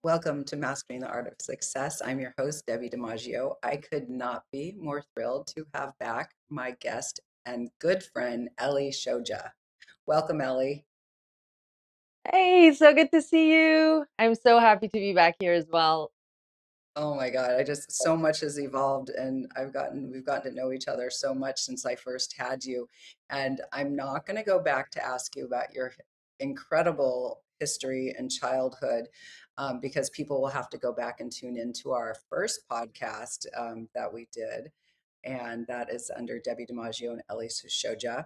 Welcome to Mastering the Art of Success. I'm your host, Debbi.dimaggio. I could not be more thrilled to have back my guest and good friend, Ellie Shoja. Welcome, Ellie. Hey, so good to see you. I'm so happy to be back here as well. Oh my God, so much has evolved and we've gotten to know each other so much since I first had you. And I'm not going to go back to ask you about your incredible history and childhood, because people will have to go back and tune into our first podcast that we did. And that is under Debbie DiMaggio and Ellie Shoja,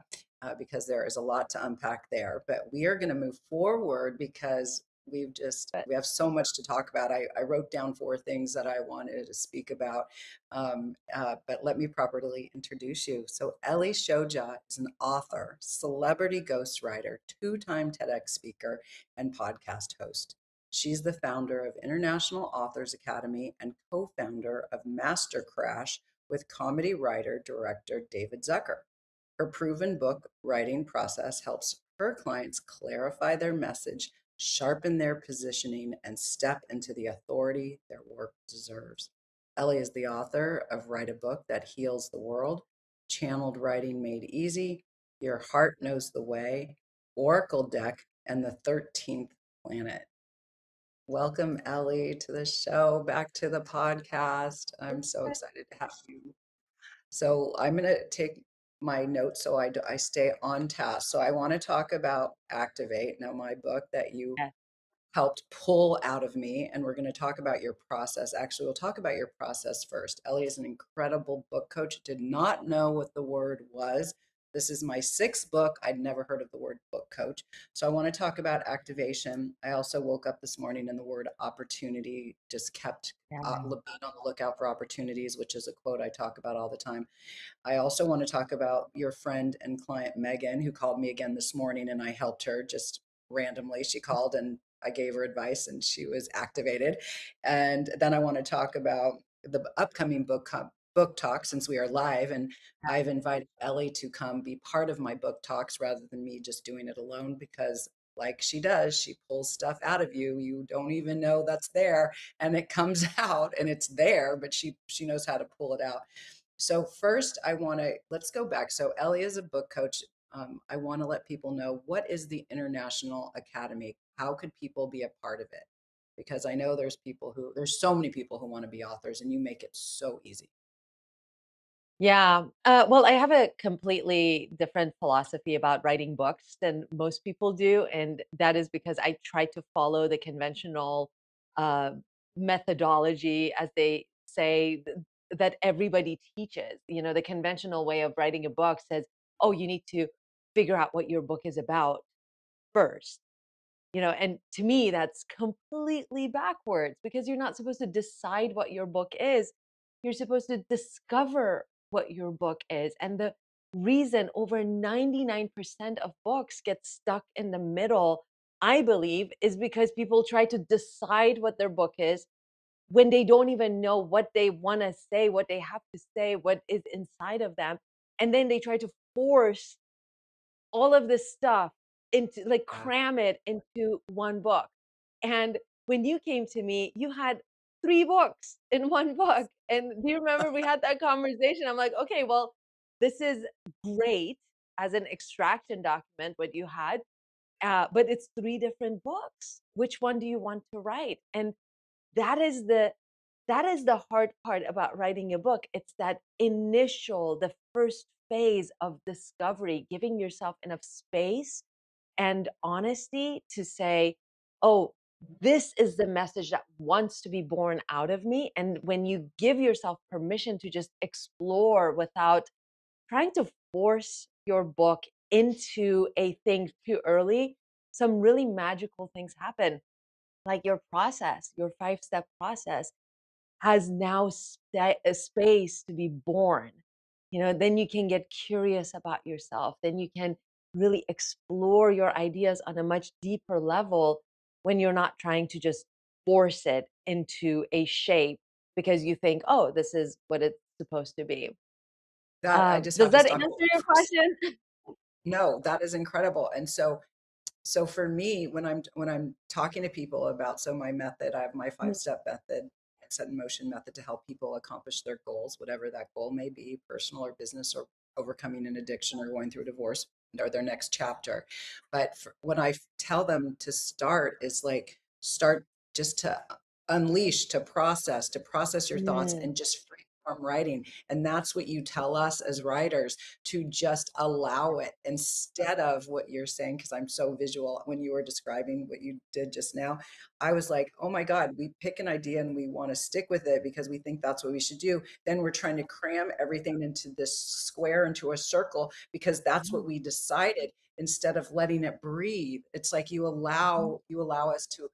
because there is a lot to unpack there. But we are going to move forward because But we have so much to talk about. I wrote down four things that I wanted to speak about, but let me properly introduce you. So Ellie Shoja is an author, celebrity ghostwriter, two-time TEDx speaker, and podcast host. She's the founder of International Authors Academy and co-founder of MasterCrash with comedy writer director David Zucker. Her proven book writing process helps her clients clarify their message, sharpen their positioning, and step into the authority their work deserves. Ellie is the author of Write a Book That Heals the World, Channeled Writing Made Easy, Your Heart Knows the Way, Oracle Deck, and the 13th Planet. Welcome, Ellie, to the show, back to the podcast. I'm so excited to have you. So I'm going to take my notes so I stay on task. So I want to talk about Activate, now my book that you yeah, helped pull out of me. And we're going to talk about your process. Actually, we'll talk about your process first. Ellie is an incredible book coach. Did not know what the word was. This is my sixth book. I'd never heard of the word book coach. So I want to talk about activation. I also woke up this morning and the word opportunity just kept yeah, being on the lookout for opportunities, which is a quote I talk about all the time. I also want to talk about your friend and client, Megan, who called me again this morning and I helped her just randomly. She called and I gave her advice and she was activated. And then I want to talk about the upcoming book talk since we are live. And I've invited Ellie to come be part of my book talks rather than me just doing it alone because like she does, she pulls stuff out of you. You don't even know that's there and it comes out and it's there, but she knows how to pull it out. So first, let's go back. So Ellie is a book coach. I want to let people know what is the International Academy? How could people be a part of it? Because I know there's so many people who want to be authors, and you make it so easy. yeah. Well, I have a completely different philosophy about writing books than most people do, and that is because I try to follow the conventional uh, methodology, as they say, that everybody teaches. The conventional way of writing a book says, "Oh, you need to figure out what your book is about first." And to me, that's completely backwards because you're not supposed to decide what your book is. You're supposed to discover what your book is. And the reason over 99% of books get stuck in the middle, I believe, is because people try to decide what their book is when they don't even know what they want to say, what they have to say, what is inside of them. And then they try to force all of this stuff into, like, Yeah. cram it into one book. And when you came to me, you had 3 books in one book. And do you remember we had that conversation? I'm like, "Okay, well, this is great as an extraction document, what you had, but it's 3 different books. Which one do you want to write?" And that is the that is the hard part about writing a book. It's that the first phase of discovery, giving yourself enough space and honesty to say, "Oh, this is the message that wants to be born out of me." And when you give yourself permission to just explore without trying to force your book into a thing too early, some really magical things happen. Like your 5-step process has now a space to be born. Then you can get curious about yourself. Then you can really explore your ideas on a much deeper level when you're not trying to just force it into a shape because you think, oh, this is what it's supposed to be. That I just Does have to that stop answer you your for a question? No, that is incredible. And so So for me, when I'm talking to people about, so my method, I have my Mhm, five-step method, set in motion method to help people accomplish their goals, whatever that goal may be, personal or business, or overcoming an addiction, or going through a divorce, or their next chapter. But when I tell them to start, is like start just to unleash, to process your thoughts, mhm, and just free form writing. And that's what you tell us as writers, to just allow it, instead of what you're saying, because I'm so visual. When you were describing what you did just now, I was like, oh my God, we pick an idea and we want to stick with it because we think that's what we should do. Then we're trying to cram everything into this square, into a circle, because that's mhm, what we decided, instead of letting it breathe. It's like mhm. you allow us to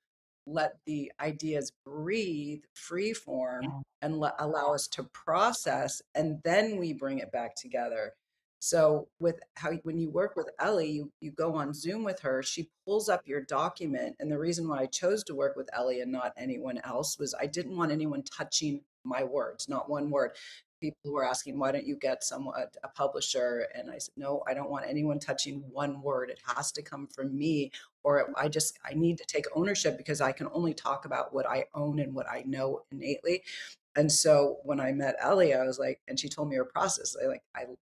let the ideas breathe free form, Yeah. and allow us to process, and then we bring it back together. So with how, when you work with Ellie, you go on Zoom with her, she pulls up your document. And the reason why I chose to work with Ellie and not anyone else was I didn't want anyone touching my words, not one word. People were asking, why don't you get someone, a publisher? And I said, no, I don't want anyone touching one word. It has to come from me, or I need to take ownership, because I can only talk about what I own and what I know innately. And so when I met Ellie, I was like, and she told me her process.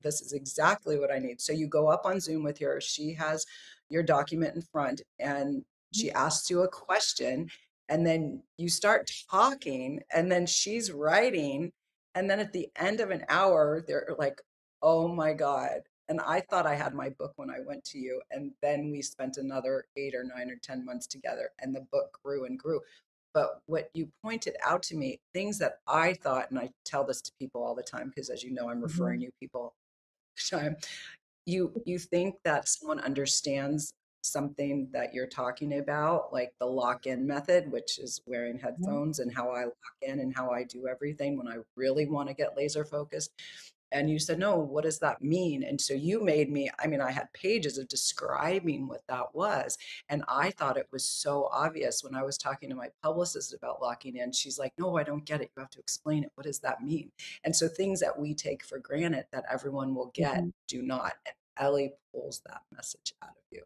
This is exactly what I need. So you go up on Zoom with her. She has your document in front, and Mhm, she asks you a question, and then you start talking, and then she's writing. And then at the end of an hour, they're like, oh my God. And I thought I had my book when I went to you. And then we spent another 8 or 9 or 10 months together, and the book grew and grew. But what you pointed out to me, things that I thought, and I tell this to people all the time, because as you know, I'm referring mhm, you people all the time. You think that someone understands something that you're talking about, like the lock-in method, which is wearing mhm. headphones, and how I lock in and how I do everything when I really want to get laser focused. And you said, no, what does that mean? And so you made me, I mean, I had pages of describing what that was. And I thought it was so obvious. When I was talking to my publicist about locking in, she's like, no, I don't get it. You have to explain it. What does that mean? And so things that we take for granted that everyone will get, Mhm. do not. And Ellie pulls that message out of you.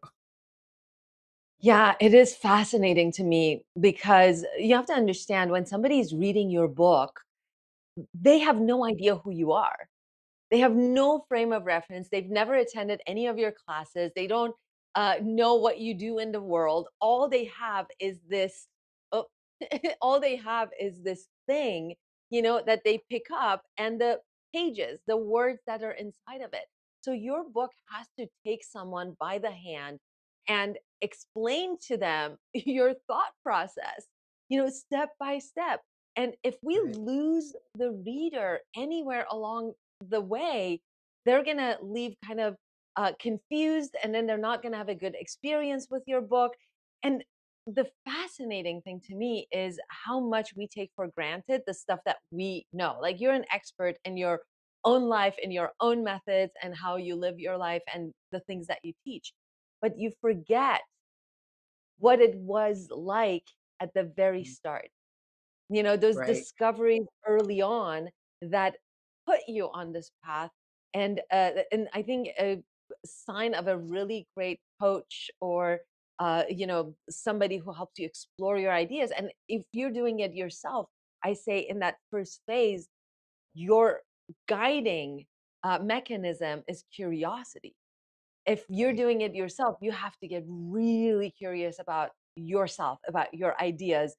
Yeah, it is fascinating to me because you have to understand when somebody's reading your book, they have no idea who you are. They have no frame of reference. They've never attended any of your classes. They don't know what you do in the world. All they have is this. Oh, all they have is this thing, that they pick up, and the pages, the words that are inside of it. So your book has to take someone by the hand and explain to them your thought process, step by step. And if we Right. lose the reader anywhere along the way, they're gonna leave kind of confused, and then they're not gonna have a good experience with your book. And the fascinating thing to me is how much we take for granted the stuff that we know. Like you're an expert in your own life, in your own methods, and how you live your life, and the things that you teach. But you forget what it was like at the very start, those Right. discoveries early on that put you on this path. And I think a sign of a really great coach, or somebody who helps you explore your ideas, and if you're doing it yourself, I say in that first phase, your guiding mechanism is curiosity. If you're Right. doing it yourself, you have to get really curious about yourself, about your ideas.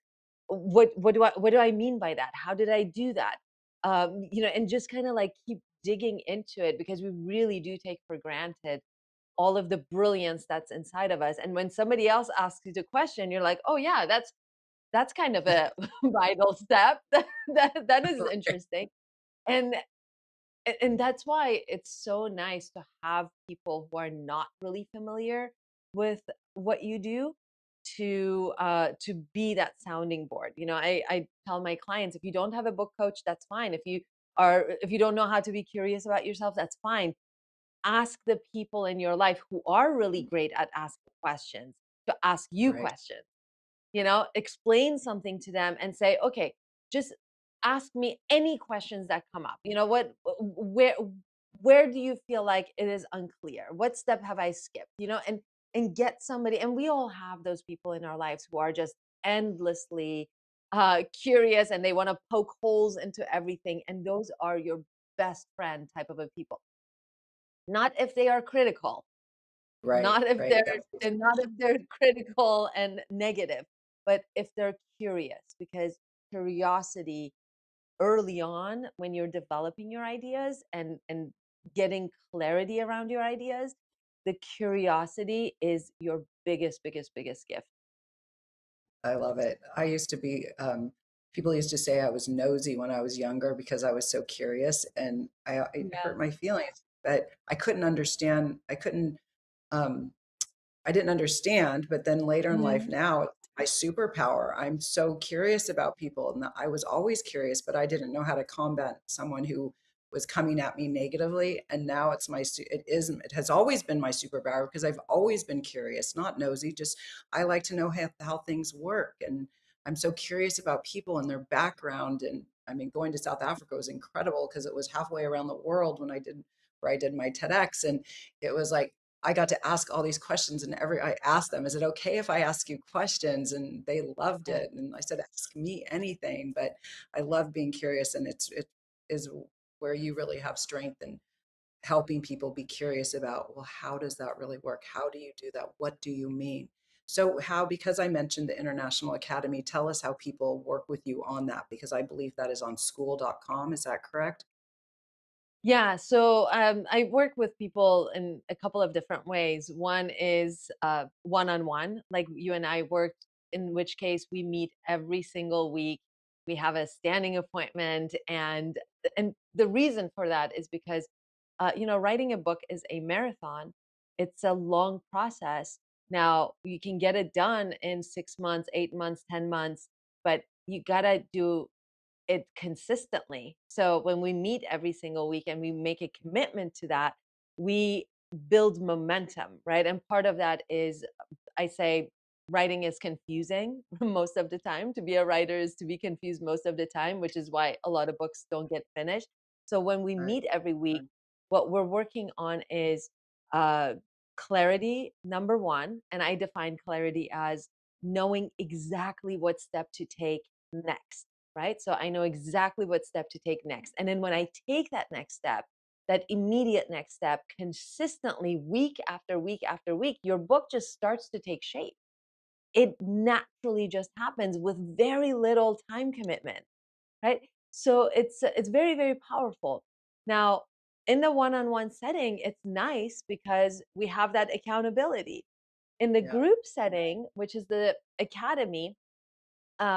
What do I mean by that? How did I do that? And just kind of like keep digging into it, because we really do take for granted all of the brilliance that's inside of us. And when somebody else asks you the question, you're like, oh yeah, that's kind of a vital step. That is Right. interesting. And and that's why it's so nice to have people who are not really familiar with what you do, to be that sounding board. I tell my clients, if you don't have a book coach, that's fine. If you don't know how to be curious about yourself, that's fine. Ask the people in your life who are really great at asking questions to ask you Right. questions. Explain something to them and say, okay, just ask me any questions that come up. Where do you feel like it is unclear? What step have I skipped? And and get somebody, and we all have those people in our lives who are just endlessly curious, and they want to poke holes into everything, and those are your best friend type of a people. Not if they are critical, Right, not if right. they're That's and not if they're critical and negative, but if they're curious, because curiosity early on when you're developing your ideas and getting clarity around your ideas, the curiosity is your biggest gift. I love it. I used to be, people used to say I was nosy when I was younger because I was so curious, and it Yeah. hurt my feelings. But I couldn't understand. Um, I didn't understand, but then later in life Mhm. now, it's my superpower. I'm so curious about people. And I was always curious, but I didn't know how to combat someone who was coming at me negatively. And now it has always been my superpower because I've always been curious, not nosy, just I like to know how things work. And I'm so curious about people and their background. And I mean, going to South Africa was incredible because it was halfway around the world where I did my TEDx. And it was like, I got to ask all these questions, and I asked them, is it okay if I ask you questions? And they loved Yeah. it. And I said, ask me anything, but I love being curious. And it is where you really have strength in helping people be curious about, well, how does that really work? How do you do that? What do you mean? So because I mentioned the International Academy, tell us how people work with you on that, because I believe that is on school.com. Is that correct? Yeah, so I work with people in a couple of different ways. One is one-on-one, like you and I worked, in which case we meet every single week. We have a standing appointment, and the reason for that is because writing a book is a marathon. It's a long process. Now you can get it done in 6 months, 8 months, 10 months, but you gotta do it consistently. So when we meet every single week and we make a commitment to that, we build momentum, right? And part of that is, I say, writing is confusing most of the time. To be a writer is to be confused most of the time, which is why a lot of books don't get finished. So when we Right. meet every week, what we're working on is uh, clarity, number one. And I define clarity as knowing exactly what step to take next, right? So I know exactly what step to take next. And then when I take that next step, that immediate next step consistently, week after week after week, your book just starts to take shape. It naturally just happens with very little time commitment, right? So it's very powerful. Now, in the one-on-one setting, it's nice because we have that accountability. In the Yeah. group setting, which is the academy,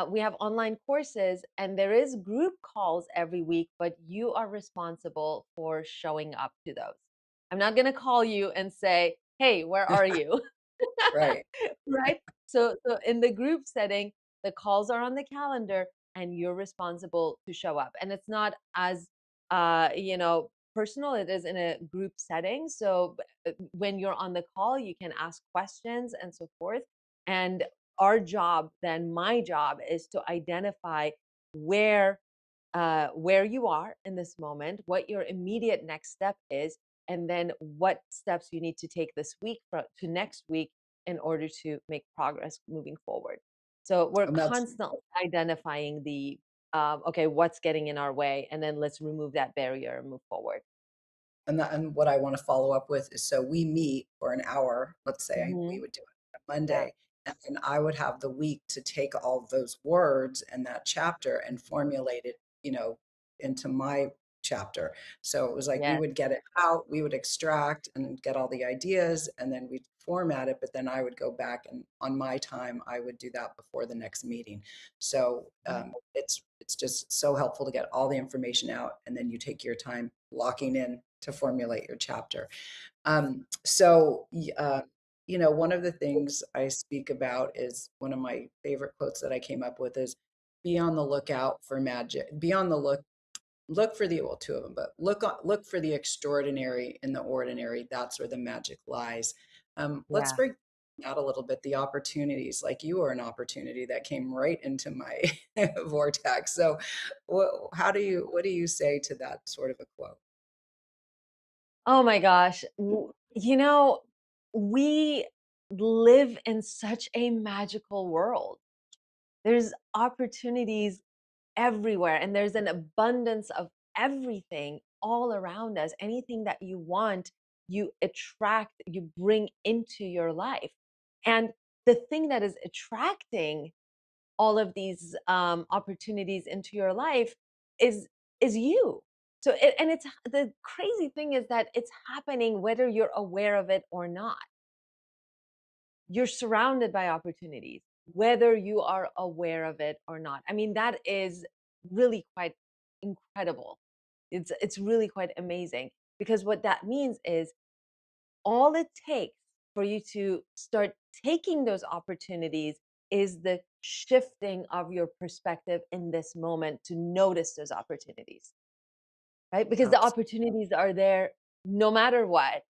we have online courses, and there is group calls every week, but you are responsible for showing up to those. I'm not going to call you and say, "Hey, where are you?" Right. Right? So in the group setting, the calls are on the calendar and you're responsible to show up. And it's not as personal, it is in a group setting. So when you're on the call, you can ask questions and so forth. And our job, then my job, is to identify where where you are in this moment, what your immediate next step is, and then what steps you need to take this week to next week in order to make progress moving forward. So we're And that's constantly identifying okay, what's getting in our way, and then let's remove that barrier and move forward. And what I want to follow up with is, so we meet for an hour, let's say we Hmm. would do it on Yeah. Monday, and then I would have the week to take all those words and that chapter and formulate it, into my chapter. So it was like we Yes. would get it out, we would extract and get all the ideas, and then we'd format it, but then I would go back and on my time, I would do that before the next meeting. So it's just so helpful to get all the information out, and then you take your time locking in to formulate your chapter. One of the things I speak about is one of my favorite quotes that I came up with is, be on the lookout for magic. Be on the look for the, well, two of them, but look for the extraordinary in the ordinary. That's where the magic lies. Let's Yeah. break out a little bit, the opportunities. Like, you are an opportunity that came right into my vortex. So what do you say to that sort of a quote? Oh my gosh. We live in such a magical world. There's opportunities everywhere, and there's an abundance of everything all around us. Anything that you want, you attract, you bring into your life. And the thing that is attracting all of these opportunities into your life is you. So and it's the crazy thing is that it's happening whether you're aware of it or not. You're surrounded by opportunities, whether you are aware of it or not. I mean, that is really quite incredible. It's really quite amazing because what that means is all it takes for you to start taking those opportunities is the shifting of your perspective in this moment to notice those opportunities, right? Because the Absolutely. opportunities are there no matter what.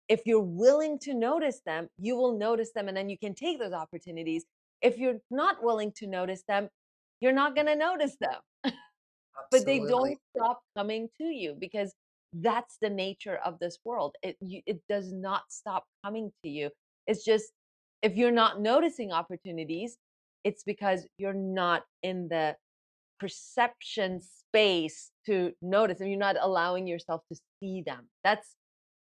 If you're willing to notice them, you will notice them and then you can take those opportunities. If you're not willing to notice them, you're not going to notice them. But they Absolutely. don't stop coming to you because that's the nature of this world. It does not stop coming to you. It's just if you're not noticing opportunities, it's because you're not in the perception space to notice and you're not allowing yourself to see them. That's,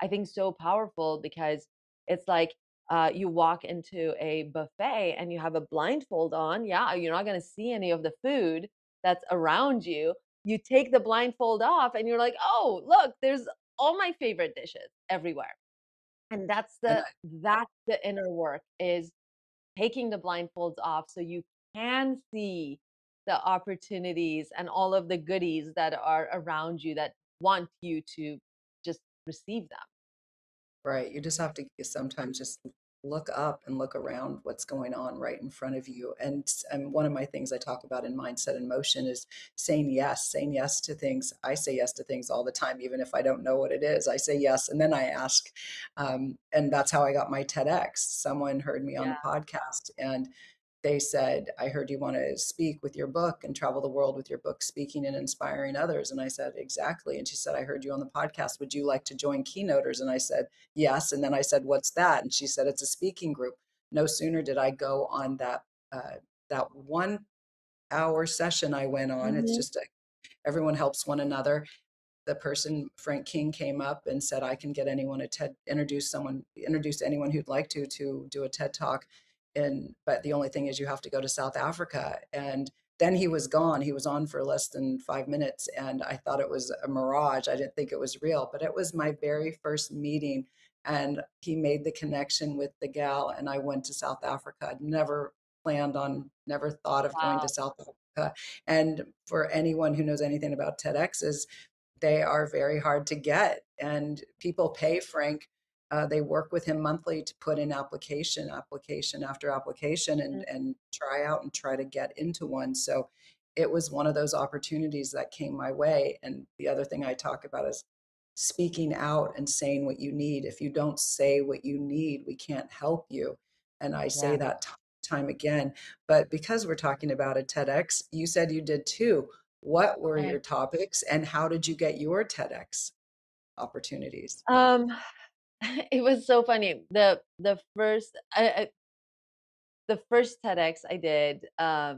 I think, so powerful because it's like you walk into a buffet and you have a blindfold on. Yeah, you're not going to see any of the food that's around you. You take the blindfold off and you're like, oh, look, there's all my favorite dishes everywhere. And And that's the inner work is taking the blindfolds off so you can see the opportunities and all of the goodies that are around you that want you to just receive them. right. You just have to sometimes just look up and look around what's going on right in front of you. And one of my things I talk about in mindset and motion is saying yes to things. I say yes to things all the time, even if I don't know what it is. I say yes, and then I ask. And that's how I got my TEDx. Someone heard me on Yeah. the podcast, and they said, I heard you want to speak with your book and travel the world with your book, speaking and inspiring others. And I said, exactly. And she said, I heard you on the podcast. Would you like to join Keynoters? And I said, yes. And then I said, what's that? And she said, it's a speaking group. No sooner did I go on that 1 hour session I went on. It's Mhm. just everyone helps one another. The person, Frank King, came up and said, I can get anyone a TED, introduce anyone who'd like to do a TED talk. But the only thing is you have to go to South Africa. And then he was gone. He was on for less than 5 minutes. And I thought it was a mirage. I didn't think it was real, but it was my very first meeting. And he made the connection with the gal. And I went to South Africa. I'd never thought of going to Wow. South Africa. And for anyone who knows anything about TEDx's, they are very hard to get. And people pay Frank. They work with him monthly to put in application after application, Mhm. and try out and try to get into one. So it was one of those opportunities that came my way. And the other thing I talk about is speaking out and saying what you need. If you don't say what you need, we can't help you. And I say Yeah. that time again. But because we're talking about a TEDx, you said you did too. What were I your topics and how did you get your TEDx opportunities? um it was so funny. The first TEDx I did, a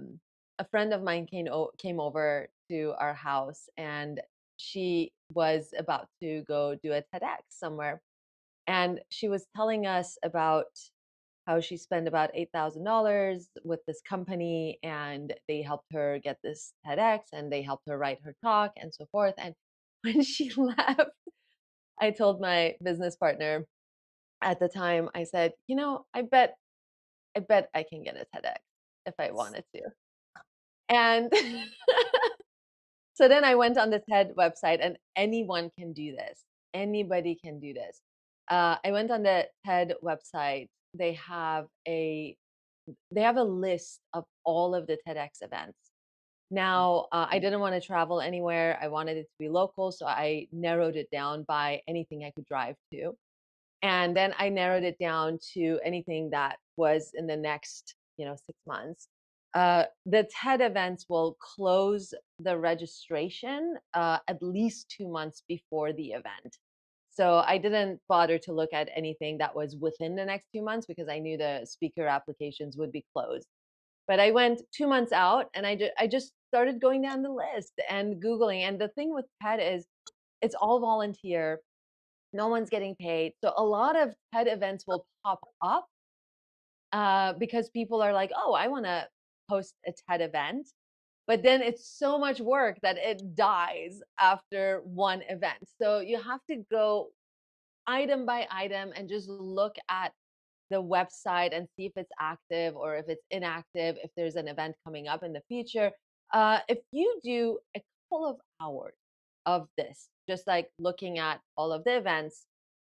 friend of mine came over to our house, and she was about to go do a TEDx somewhere, and she was telling us about how she spent about $8,000 with this company, and they helped her get this TEDx, and they helped her write her talk, and so forth. And when she left, I told my business partner at the time, I said, I bet I can get a TEDx if I wanted to. And so then I went on the TED website, and anyone can do this. Anybody can do this. I went on the TED website. They have a list of all of the TEDx events. Now, I didn't want to travel anywhere. I wanted it to be local, so I narrowed it down by anything I could drive to. And then I narrowed it down to anything that was in the next, 6 months. The TED events will close the registration at least 2 months before the event. So I didn't bother to look at anything that was within the next 2 months because I knew the speaker applications would be closed. But I went 2 months out, and I just started going down the list and Googling. And the thing with TED is it's all volunteer. No one's getting paid. So a lot of TED events will pop up because people are like, oh, I want to host a TED event. But then it's so much work that it dies after one event. So you have to go item by item and just look at the website and see if it's active or if it's inactive, if there's an event coming up in the future. If you do a couple of hours of this, just like looking at all of the events,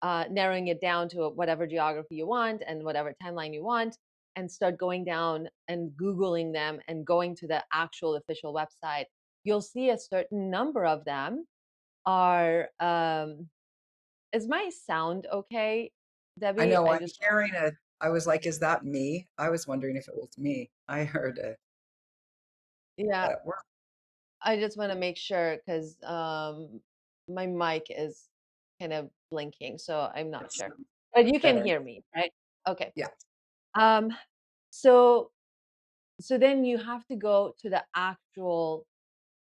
narrowing it down to whatever geography you want and whatever timeline you want, and start going down and Googling them and going to the actual official website, you'll see a certain number of them are. Is my sound okay, I Debbie? know I I'm just, hearing a, I was like, is that me? I was wondering if it was me. I heard it, yeah, but we're I just want to make sure because my mic is kind of blinking, so I'm not it's sure. But you can better. hear me, right? Okay. Yeah. Um, so so then you have to go to the actual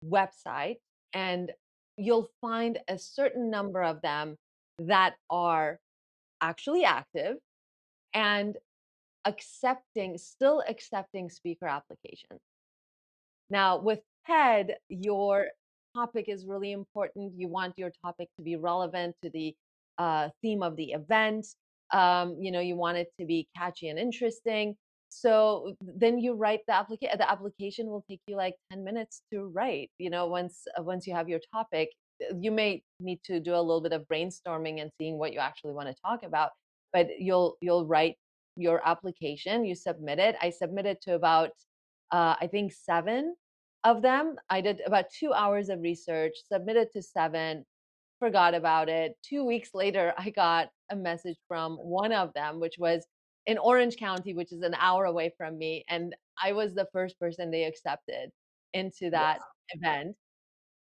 website, and you'll find a certain number of them that are actually active and still accepting speaker applications. Now, with TED, your topic is really important. You want your topic to be relevant to the theme of the event. You want it to be catchy and interesting. So then you write the application. The application will take you like 10 minutes to write. Once you have your topic, you may need to do a little bit of brainstorming and seeing what you actually want to talk about. But you'll write your application. You submit it. I submitted to about I think 7 of them. I did about 2 hours of research, submitted to 7, forgot about it. 2 weeks later, I got a message from one of them, which was in Orange County, which is an hour away from me, and I was the first person they accepted into Wow. that event.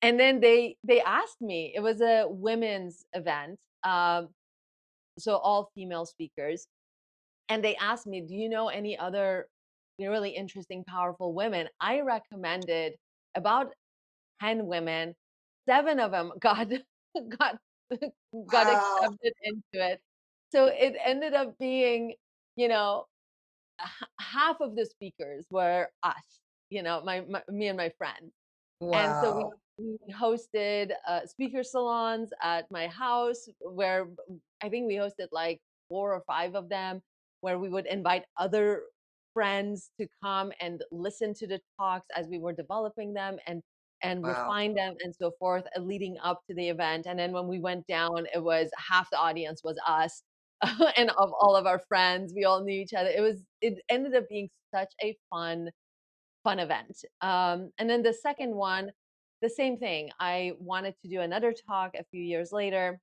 And then they asked me. It was a women's event, so all female speakers, and they asked me, "Do you know any other really interesting, powerful women?" I recommended about 10 women. 7 of them got got got Wow. accepted into it. So it ended up being, you know, half of the speakers were us, me and my friend. And so we Wow. we hosted speaker salons at my house where I think we hosted like 4 or 5 of them, where we would invite other friends to come and listen to the talks as we were developing them and Wow. refine them and so forth, leading up to the event. And then when we went down, it was half the audience was us and of all of our friends. We all knew each other. It ended up being such a fun event. And then the second one, the same thing. I wanted to do another talk a few years later,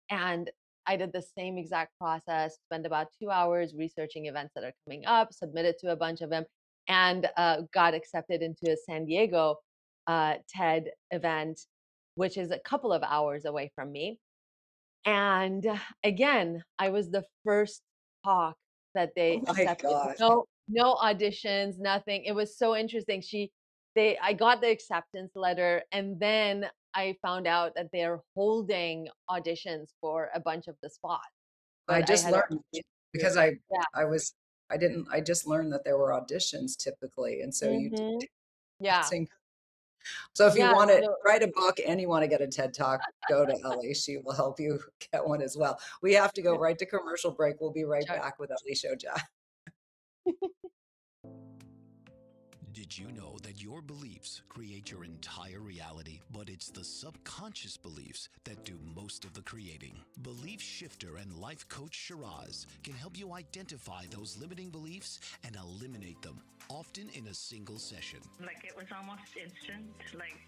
and I did the same exact process, spent about 2 hours researching events that are coming up, submitted to a bunch of them, and got accepted into a San Diego TED event, which is a couple of hours away from me. And again, I was the first talk that Oh they my accepted. gosh. No auditions, nothing. It was so interesting. I got the acceptance letter, and then I found out that they're holding auditions for a bunch of the spots, I but I just had already learned been through. because Yeah. I was I didn't I just learned that there were auditions typically, and so you Hmm. that's Yeah. so if you Yeah. want to So write a book and you want to get a TED Talk, go to Ellie. She will help you get one as well. We have to go right to commercial break. We'll be right sure. back with Ellie Shoja. Did you know that your beliefs create your entire reality, but it's the subconscious beliefs that do most of the creating? Belief shifter and life coach Shiraz can help you identify those limiting beliefs and eliminate them, often in a single session. Like it was almost instant. Like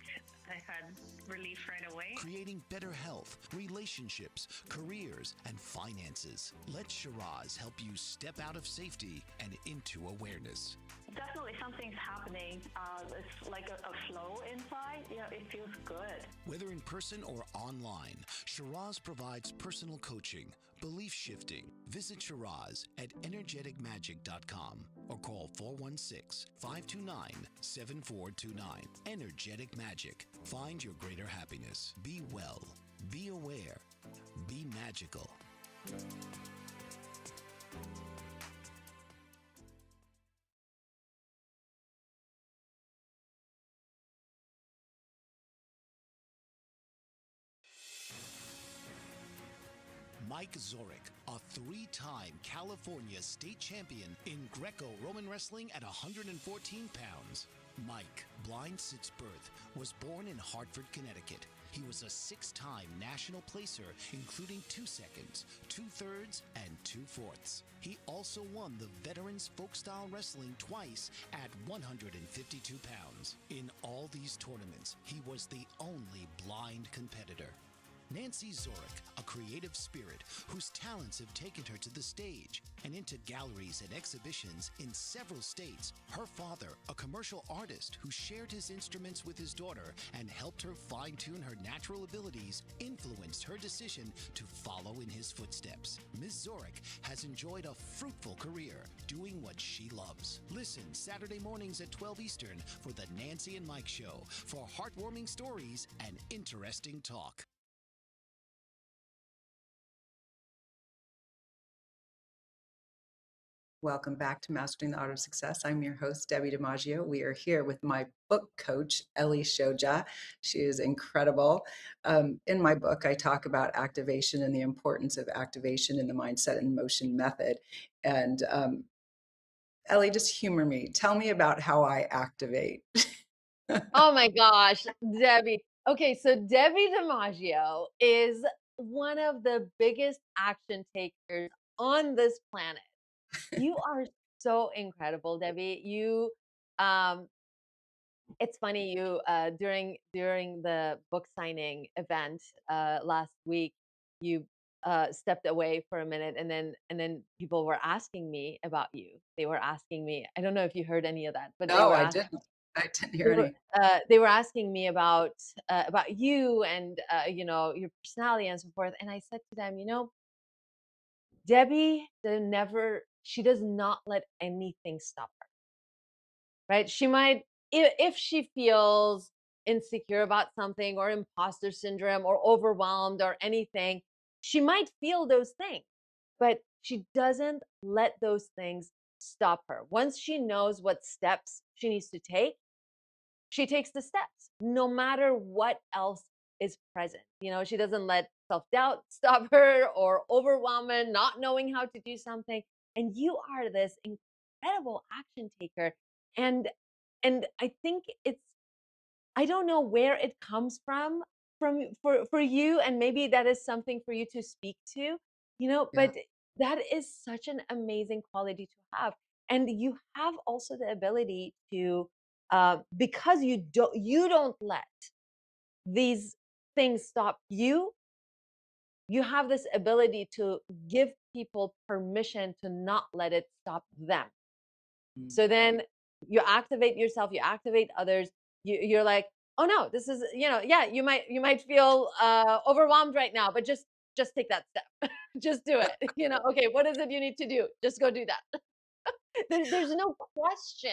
I had relief right away. Creating better health, relationships, careers, and finances. Let Shiraz help you step out of safety and into awareness. Definitely something's happening. It's like a flow inside. It feels good. Whether in person or online, Shiraz provides personal coaching, belief shifting. Visit Shiraz at energeticmagic.com or call 416-529-7429. Energetic Magic. Find your greater happiness. Be well. Be aware. Be magical. Mike Zorek, a three-time California state champion in Greco-Roman wrestling at 114 pounds. Mike, blind since birth, was born in Hartford, Connecticut. He was a six-time national placer, including 2 seconds, 2/3, and 2/4. He also won the Veterans Folk-Style Wrestling twice at 152 pounds. In all these tournaments, he was the only blind competitor. Nancy Zorek, a creative spirit whose talents have taken her to the stage and into galleries and exhibitions in several states. Her father, a commercial artist who shared his instruments with his daughter and helped her fine-tune her natural abilities, influenced her decision to follow in his footsteps. Ms. Zorek has enjoyed a fruitful career doing what she loves. Listen Saturday mornings at 12 Eastern for the Nancy and Mike Show for heartwarming stories and interesting talk. Welcome back to Mastering the Art of Success. I'm your host, Debbie DiMaggio. We are here with my book coach, Ellie Shoja. She is incredible. In my book, I talk about activation and the importance of activation in the mindset and motion method. And Ellie, just humor me. Tell me about how I activate. Oh my gosh, Debbie. Okay, so Debbie DiMaggio is one of the biggest action takers on this planet. You are so incredible, Debbie. Um, it's funny, during the book signing event last week, you stepped away for a minute, and then people were asking me about you. They were asking me. I don't know if you heard any of that, but they No, were I asking. didn't. I didn't hear They were any. they were asking me about you and your personality and so forth. And I said to them, Debbie she does not let anything stop her, right? She might, if she feels insecure about something or imposter syndrome or overwhelmed or anything, she might feel those things, but she doesn't let those things stop her. Once she knows what steps she needs to take, she takes the steps no matter what else is present. She doesn't let self-doubt stop her or overwhelming, not knowing how to do something. And you are this incredible action taker. And I think I don't know where it comes for you, and maybe that is something for you to speak to, Yeah, but that is such an amazing quality to have. And you have also the ability to, because you don't let these things stop you. You have this ability to give people permission to not let it stop them. mm, So then you activate yourself, you activate others. You're like, oh no, this is, yeah, you might feel overwhelmed right now, but just take that step. Just do it. Okay, what is it you need to do? Just go do that. There's no question.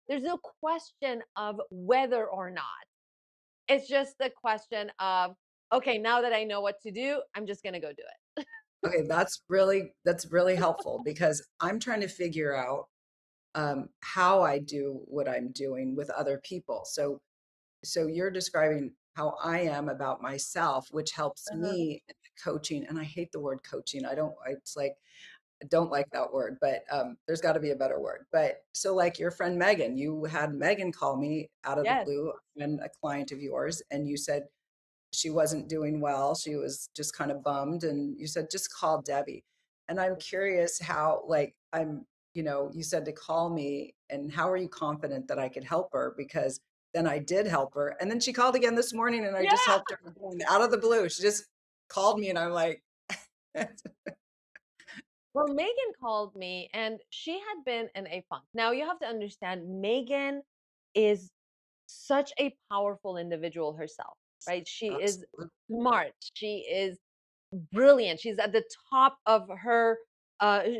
There's no question of whether or not. It's just the question of, okay, now that I know what to do, I'm just gonna go do it. okay, that's really helpful because I'm trying to figure out how I do what I'm doing with other people. So you're describing how I am about myself, which helps Uh-huh. me in the coaching. And I hate the word coaching. It's like, I don't like that word, but there's got to be a better word. But so, like your friend Megan, you had Megan call me out of the Yes. blue, and a client of yours, and you said she wasn't doing well. She was just kind of bummed. And you said, just call Debbie. And I'm curious how, like, you said to call me, and how are you confident that I could help her? Because then I did help her. And then she called again this morning and I just Yeah. helped her again out of the blue. She just called me and I'm like, Well, Megan called me and she had been in a funk. Now you have to understand, Megan is such a powerful individual herself, right? She is absolutely. smart. She is brilliant. She's at the top of her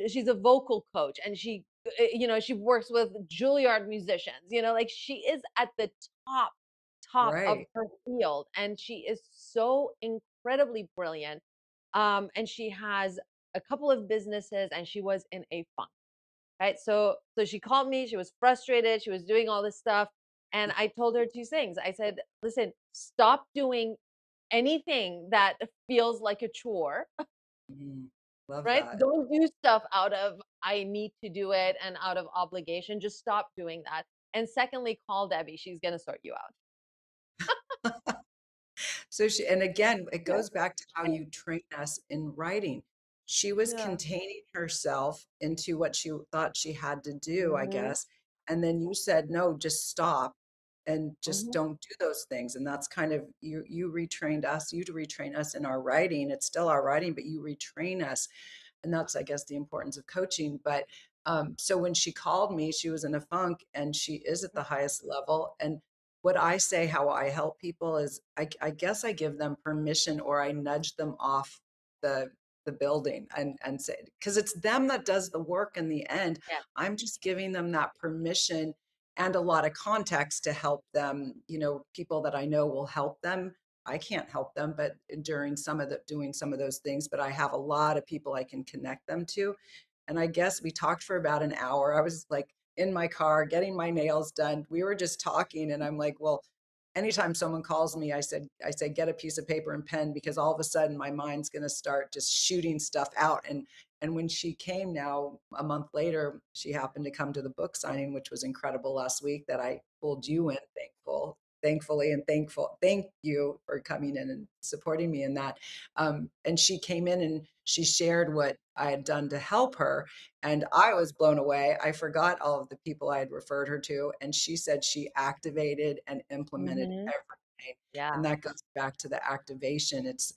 she's a vocal coach and she works with Juilliard musicians. Like she is at the top of Right. her field and she is so incredibly brilliant. And she has a couple of businesses and she was in a funk, right? So she called me, she was frustrated, she was doing all this stuff, and I told her two things. I said, "Listen, stop doing anything that feels like a chore, Mhm. Love right? that. Don't do stuff out of I need to do it and out of obligation. Just stop doing that. And secondly, call Debbie. She's going to sort you out." So she, and again, it Yeah. goes back to how you train us in writing. She was Yeah. containing herself into what she thought she had to do, I Mhm. guess. And then you said, no, just stop and just Mhm. don't do those things. And that's kind of you retrained us, you to retrain us in our writing. It's still our writing, but you retrain us. And that's, I guess, the importance of coaching. But so when she called me, she was in a funk and she is at the highest level. And what I say, how I help people is I guess I give them permission or I nudge them off the the building and say, because it's them that does the work in the end. Yeah. I'm just giving them that permission and a lot of context to help them. People that I know will help them. I can't help them, but during doing some of those things, but I have a lot of people I can connect them to. And I guess we talked for about an hour. I was like in my car getting my nails done. We were just talking and I'm like, well, anytime someone calls me, I say, get a piece of paper and pen because all of a sudden my mind's going to start just shooting stuff out. And when she came now a month later, she happened to come to the book signing, which was incredible last week that I pulled you in, thankfully, and thank you for coming in and supporting me in that. And she came in and she shared what I had done to help her. And I was blown away. I forgot all of the people I had referred her to. And she said she activated and implemented Mhm. everything. And Yeah. that goes back to the activation. It's,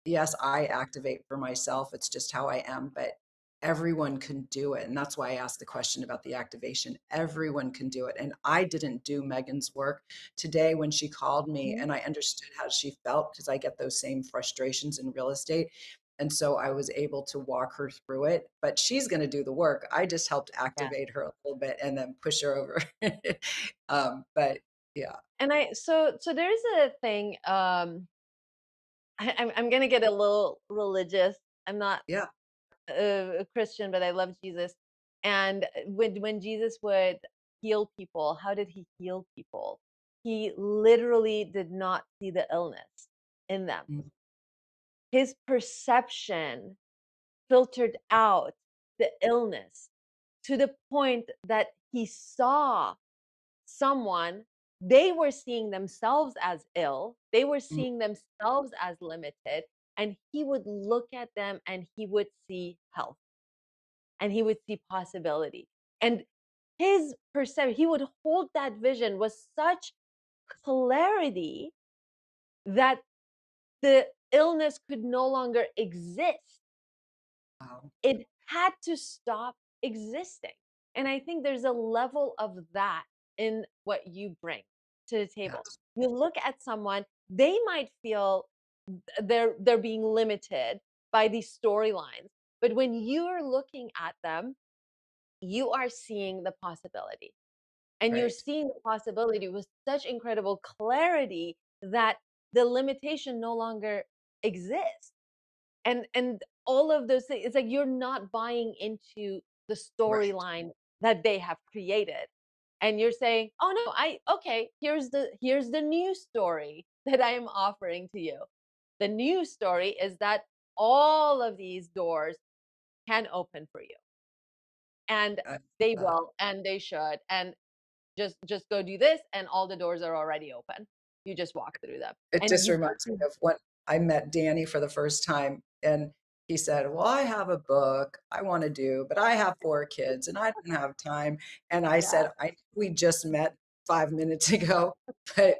yes, I activate for myself. It's just how I am, but everyone can do it. And that's why I asked the question about the activation. Everyone can do it. And I didn't do Megan's work today when she called me Mhm. and I understood how she felt because I get those same frustrations in real estate. And so I was able to walk her through it, but she's going to do the work. I just helped Yeah. activate her a little bit and then push her over. But yeah, And so there's a thing, I'm gonna get a little religious. I'm not yeah. a Christian, but I love Jesus. And when Jesus would heal people, how did he heal people? He literally did not see the illness in them. Mm, His perception filtered out the illness to the point that he saw someone, they were seeing themselves as ill, they were mm, seeing themselves as limited, and he would look at them and he would see health and he would see possibility. And his perception, he would hold that vision with such clarity that the illness could no longer exist. wow. It had to stop existing. And I think there's a level of that in what you bring to the table. Yes, You look at someone, they might feel they're being limited by these storylines, but when you're looking at them, you are seeing the possibility. And you're right, seeing the possibility with such incredible clarity that the limitation no longer exists. And all of those things, it's like you're not buying into the right. storyline that they have created. And you're saying, "Oh no, I okay, here's the new story that I am offering to you. The new story is that all of these doors can open for you. And I, they uh, will and they should. And just go do this and all the doors are already open. You just walk through them." it And just you reminds me of when I met Danny for the first time, and he said, well, I have a book I want to do, but I have 4 kids and I don't have time. And I yeah. said, we just met 5 minutes ago, but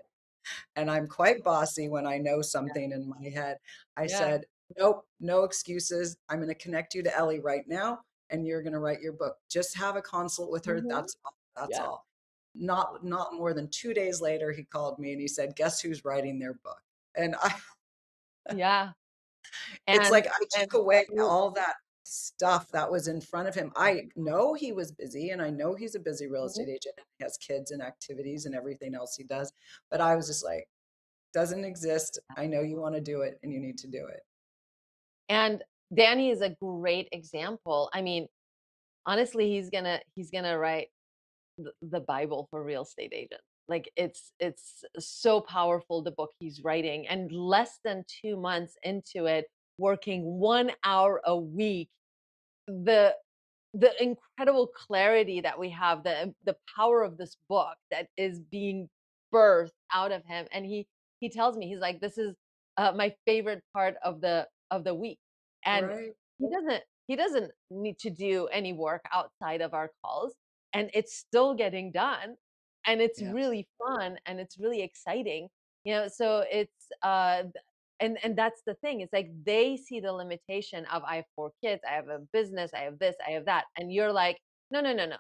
and I'm quite bossy when I know something in my head. I Yeah. said, nope, no excuses. I'm going to connect you to Ellie right now, and you're going to write your book. Just have a consult with her. Mhm. That's all. That's Yeah. all. Not more than 2 days later, he called me and he said, guess who's writing their book? And I, Yeah. it's And like I and took away you all that stuff that was in front of him. I know he was busy and I know he's a busy real Mhm. estate agent. He has kids and activities and everything else he does. But I was just like, doesn't exist. I know you want to do it and you need to do it. And Danny is a great example. I mean, honestly, he's gonna write the Bible for real estate agents. Like it's so powerful the book he's writing, and less than 2 months into it, working 1 hour a week, the the incredible clarity that we have, the power of this book that is being birthed out of him. And he tells me, he's like, this is my favorite part of the week. And Right. he doesn't need to do any work outside of our calls, and it's still getting done, and it's Yeah. really fun and it's really exciting, so it's and that's the thing. It's like they see the limitation of, I have 4 kids, I have a business, I have this, I have that, and you're like, no, no, no, no,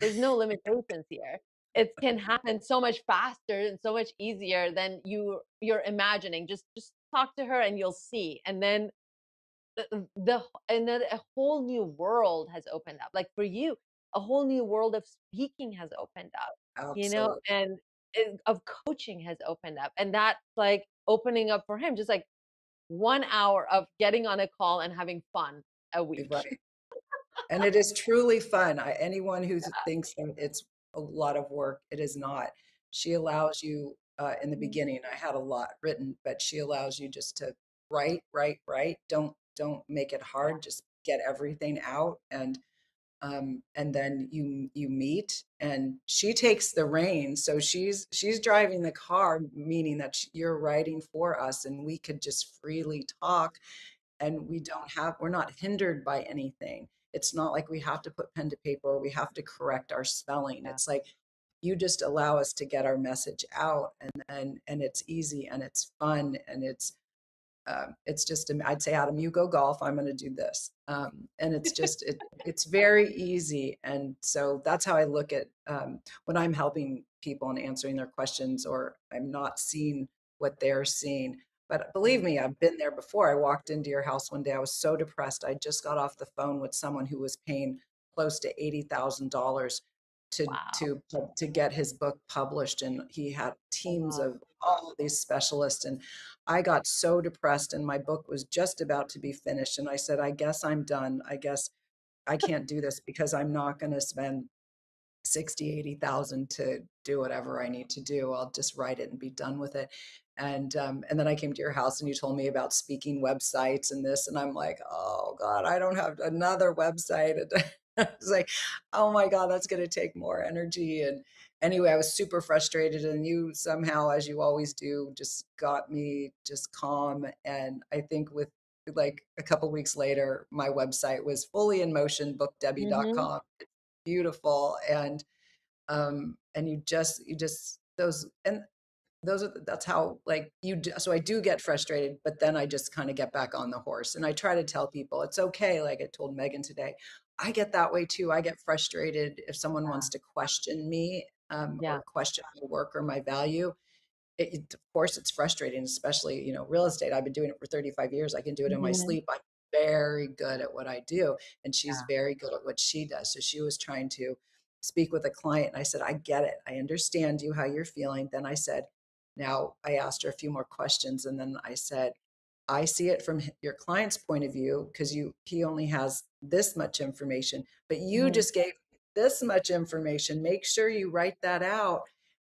there's no limitations here. It can happen so much faster and so much easier than you're imagining. Just talk to her and you'll see. And then and then a whole new world has opened up. Like for you, a whole new world of speaking has opened up, Absolutely. and of coaching has opened up. And that's like opening up for him, just like 1 hour of getting on a call and having fun a week. Right. And it is truly fun. Anyone who thinks that it's a lot of work, it is not. She allows you, in the Mhm. beginning, I had a lot written, but she allows you just to write, write, write. Don't make it Yeah. hard. Just get everything out, and then you meet, and she takes the reins. So she's driving the car, meaning that you're writing for us, and we could just freely talk, and we're not hindered by anything. It's not like we have to put pen to paper or we have to correct our spelling. Yeah. It's like you just allow us to get our message out, and it's easy and it's fun, and it's just I'd say, Adam, you go golf, I'm going to do this, and it's very easy. And so that's how I look at, when I'm helping people and answering their questions, or I'm not seeing what they're seeing. But believe Mm. me, I've been there before. I walked into your house one day, I was so depressed. I just got off the phone with someone who was paying close to $80,000 to Wow. to to get his book published, and he had teams Wow. of all of these specialists. And I got so depressed, and my book was just about to be finished. And I said, I guess I'm done. I guess I can't do this, because I'm not going to spend 60, 80,000 to do whatever I need to do. I'll just write it and be done with it. And then I came to your house and you told me about speaking websites and this, and I'm like, oh God, I don't have another website. And I was like, oh my God, that's going to take more energy. And anyway, I was super frustrated, and you somehow, as you always do, just got me just calm. And I think with like a couple weeks later, my website was fully in motion, Mhm. bookdebbi.com. Beautiful. And you just those are that's how, like, so I do get frustrated, but then I just kind of get back on the horse, and I try to tell people it's okay. Like I told Megan today, I get that way too. I get frustrated if someone wants to question me, Yeah. or question my work or my value. Of course it's frustrating, especially, real estate. I've been doing it for 35 years. I can do it in my Mhm. sleep. I'm very good at what I do, and she's Yeah. very good at what she does. So she was trying to speak with a client, and I said, I get it, I understand you, how you're feeling. Then I said, now I asked her a few more questions, and then I said, I see it from your client's point of view, because he only has this much information, but you Mhm. just gave this much information. Make sure you write that out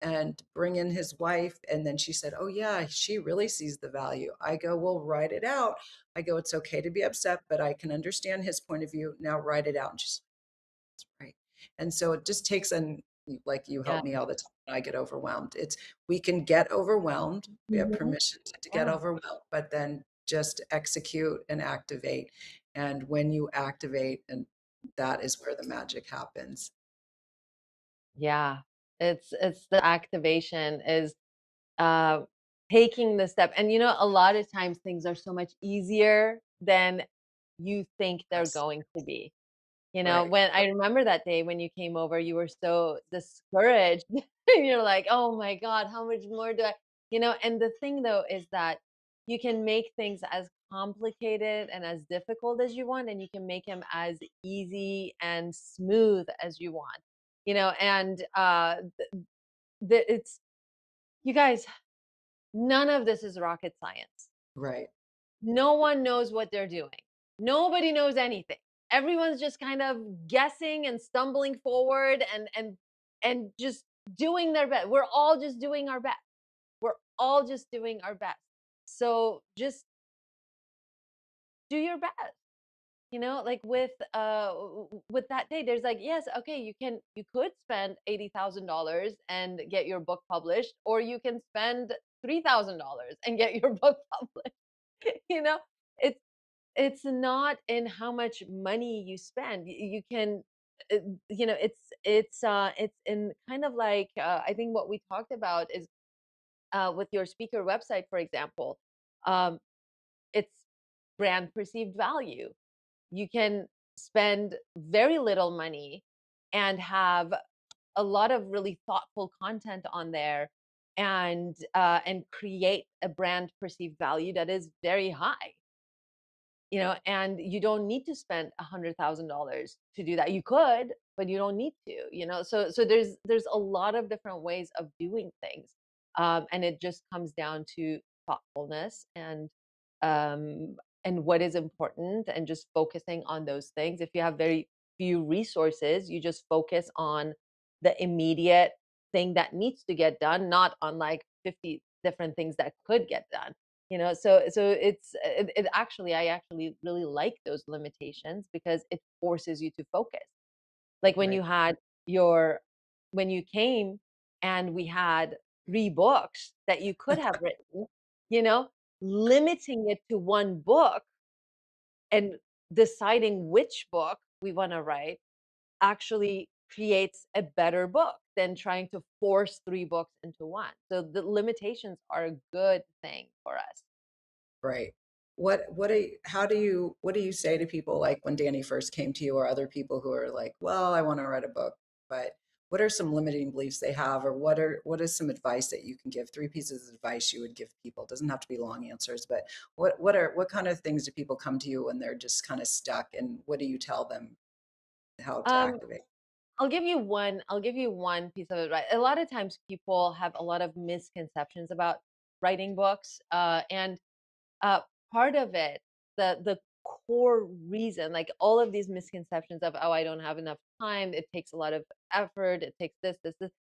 and bring in his wife. And then she said, oh yeah, she really sees the value. I go, well, write it out. I go, it's okay to be upset, but I can understand his point of view. Now write it out. And she's right. And so it just takes an like you Yeah. help me all the time when I get overwhelmed. We can get overwhelmed. We have Mhm. permission to get Yeah. overwhelmed, but then just execute and activate. And when you activate, and that is where the magic happens. Yeah. It's the activation is uh, taking the step. And a lot of times things are so much easier than you think they're Yes. going to be. Right. When I remember that day when you came over, you were so discouraged. And you're like, oh my God, how much more do I, and the thing though is that you can make things as complicated and as difficult as you want, and you can make them as easy and smooth as you want. And it's, you guys, none of this is rocket science. Right. No one knows what they're doing. Nobody knows anything. Everyone's just kind of guessing and stumbling forward and just doing their best. We're all just doing our best. We're all just doing our best. So just do your best. Like with that day, there's like, yes, okay, you could spend $80,000 and get your book published, or you can spend $3,000 and get your book published. you know, it's it's not in how much money you spend. You can, uh, it's in kind of like, I think what we talked about is, with your speaker website, for example, um, it's brand perceived value. You can spend very little money and have a lot of really thoughtful content on there, and create a brand perceived value that is very high. And you don't need to spend $100,000 to do that. You could, but you don't need to. So there's a lot of different ways of doing things, and it just comes down to thoughtfulness and what is important, and just focusing on those things. If you have very few resources, you just focus on the immediate thing that needs to get done, not on like 50 different things that could get done. So it actually, I actually really like those limitations, because it forces you to focus. Like when Right. you had your when you came and we had 3 books that you could have written, you know limiting it to one book and deciding which book we want to write actually creates a better book than trying to force 3 books into one. So the limitations are a good thing for us. Right. What do you say to people like when Danny first came to you or other people who are like, well, I want to write a book, but what are some limiting beliefs they have, or what is some advice that you can give? 3 pieces of advice you would give people. Doesn't have to be long answers, but what kind of things do people come to you when they're just kind of stuck, and what do you tell them how to Um, activate? I'll give you one piece of advice. A lot of times people have a lot of misconceptions about writing books, and uh, part of it, the core reason, like all of these misconceptions of, oh, I don't have enough time, it takes a lot of effort, it takes this,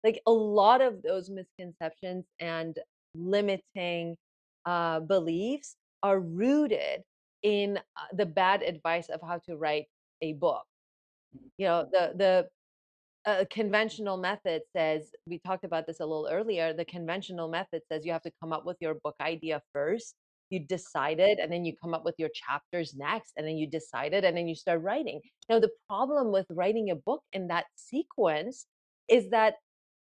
like a lot of those misconceptions and limiting beliefs are rooted in the bad advice of how to write a book. The conventional method says, we talked about this a little earlier, the conventional method says you have to come up with your book idea first, you decide it, and then you come up with your chapters next, and then you decide it, and then you start writing. Now, the problem with writing a book in that sequence is that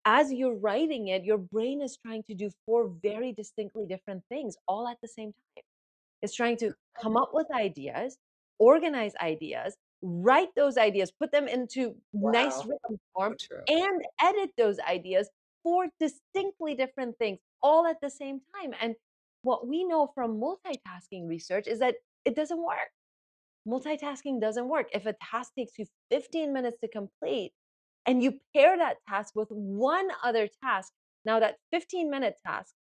as you're writing it, your brain is trying to do 4 very distinctly different things all at the same time. It's trying to come up with ideas, organize ideas, write those ideas, put them into nice Wow, written so form, true. and edit those ideas, 4 distinctly different things all at the same time. And what we know from multitasking research is that it doesn't work. Multitasking doesn't work. If a task takes you 15 minutes to complete and you pair that task with one other task, now that 15-minute task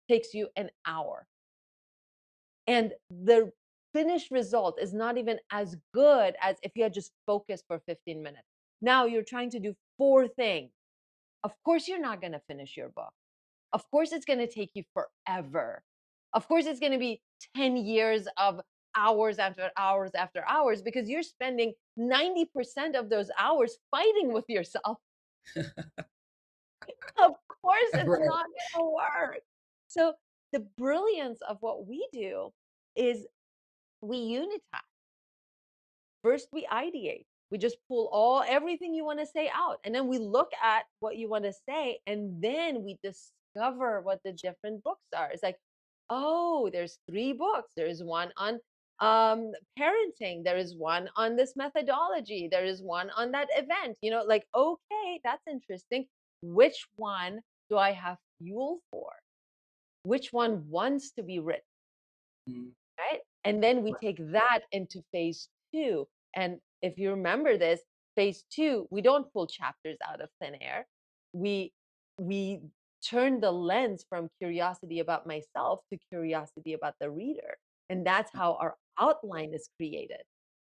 takes you an hour. And the finished result is not even as good as if you had just focused for 15 minutes. Now you're trying to do 4 things. Of course, you're not going to finish your book. Of course, it's going to take you forever. Of course, it's going to be 10 years of hours after hours after hours, because you're spending 90% of those hours fighting with yourself. Of course, it's Right. not going to work. So, the brilliance of what we do is we unitize. First, we ideate. We just pull everything you want to say out. And then we look at what you want to say, and then we discover what the different books are. It's like, oh, there's 3 books. There's one on parenting. There is one on this methodology. There is one on that event. Like, okay, that's interesting. Which one do I have fuel for? Which one wants to be written? Mm. Right? And then we take that into phase 2. And if you remember this, phase 2, we don't pull chapters out of thin air. We turn the lens from curiosity about myself to curiosity about the reader. And that's how our outline is created,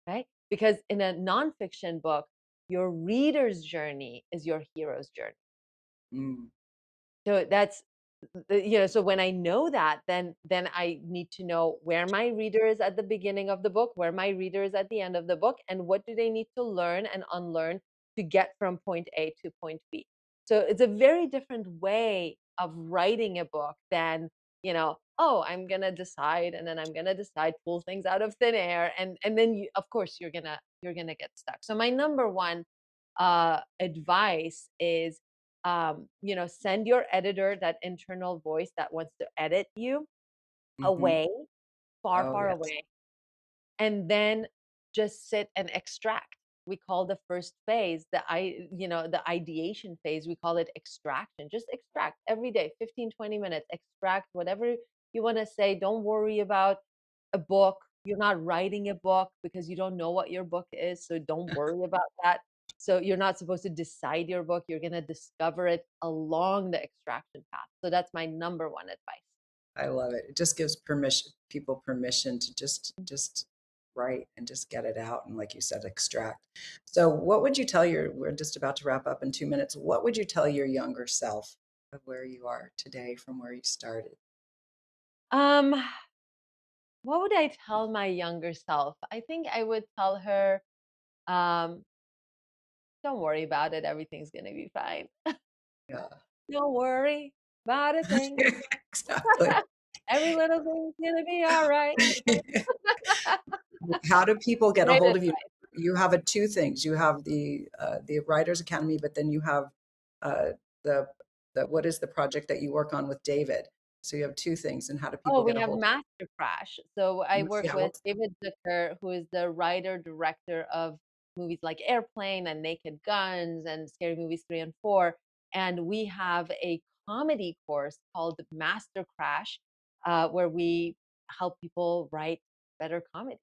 right? Because in a nonfiction book, your reader's journey is your hero's journey. Mm. So that's so when I know that, then I need to know where my reader is at the beginning of the book, where my reader is at the end of the book, and what do they need to learn and unlearn to get from point A to point B. So it's a very different way of writing a book than, oh, I'm gonna decide, and then I'm gonna decide, pull things out of thin air, and then of course you're gonna get stuck. So my number one advice is, send your editor, that internal voice that wants to edit you, Mm-hmm. away, far, Oh, far yes. away, and then just sit and extract. We call the first phase, the ideation phase, we call it extraction. Just extract every day, 15, 20 minutes, extract whatever you want to say. Don't worry about a book. You're not writing a book because you don't know what your book is. So don't worry about that. So you're not supposed to decide your book. You're going to discover it along the extraction path. So that's my number one advice. I love it. It just gives people permission to just write and just get it out. And like you said, extract. So what would you tell we're just about to wrap up in 2 minutes. What would you tell your younger self of where you are today from where you started? Um, what would I tell my younger self? I think I would tell her, um, don't worry about it. Everything's going to be fine. Yeah. Don't worry about a thing. Exactly. Every little thing's going to be all right. How do people get a Great hold of you? advice. You have two things. You have the Writers Academy, but then you have uh, the what is the project that you work on with David? So you have two things. And how do Oh, people we get a have hold MasterCrash. So I of work you? Yeah, with David Zucker, who is the writer director of movies like Airplane and Naked Guns and Scary Movies 3 and 4. And we have a comedy course called MasterCrash, where we help people write better comedy.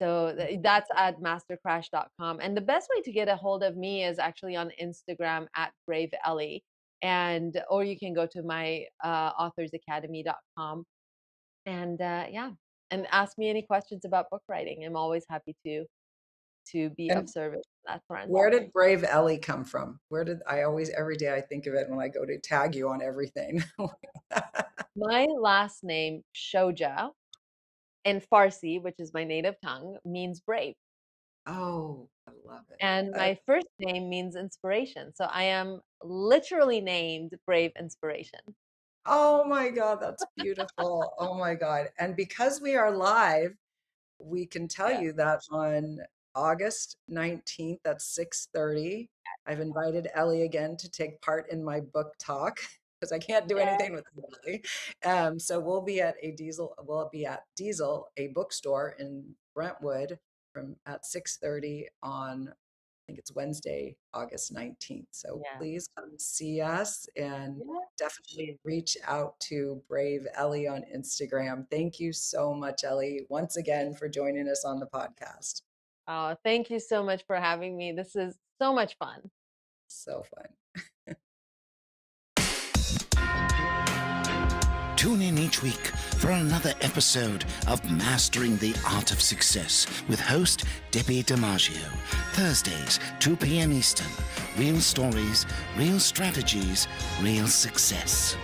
So that's at mastercrash.com. And the best way to get a hold of me is actually on Instagram at Brave Ellie. Or you can go to my authorsacademy.com and and ask me any questions about book writing. I'm always happy to be of And service on that front. where did Brave Ellie come from? Where did I always every day I think of it when I go to tag you on everything. My last name, Shoja, in Farsi, which is my native tongue, means brave. Oh, I love it. And my first name means inspiration. So I am literally named Brave Inspiration. Oh my God, that's beautiful. Oh my God. And because we are live, we can tell Yeah. you that on August 19th at 6:30, I've invited Ellie again to take part in my book talk because I can't do Yeah. anything with Ellie. So we'll be at Diesel, a bookstore in Brentwood at 6:30 on, I think it's Wednesday, August 19th. So Yeah. please come see us and Yeah. definitely reach out to Brave Ellie on Instagram. Thank you so much, Ellie, once again for joining us on the podcast. Oh, thank you so much for having me. This is so much fun. So fun. Tune in each week for another episode of Mastering the Art of Success with host Debbi.dimaggio. Thursdays, 2 p.m. Eastern. Real stories, real strategies, real success.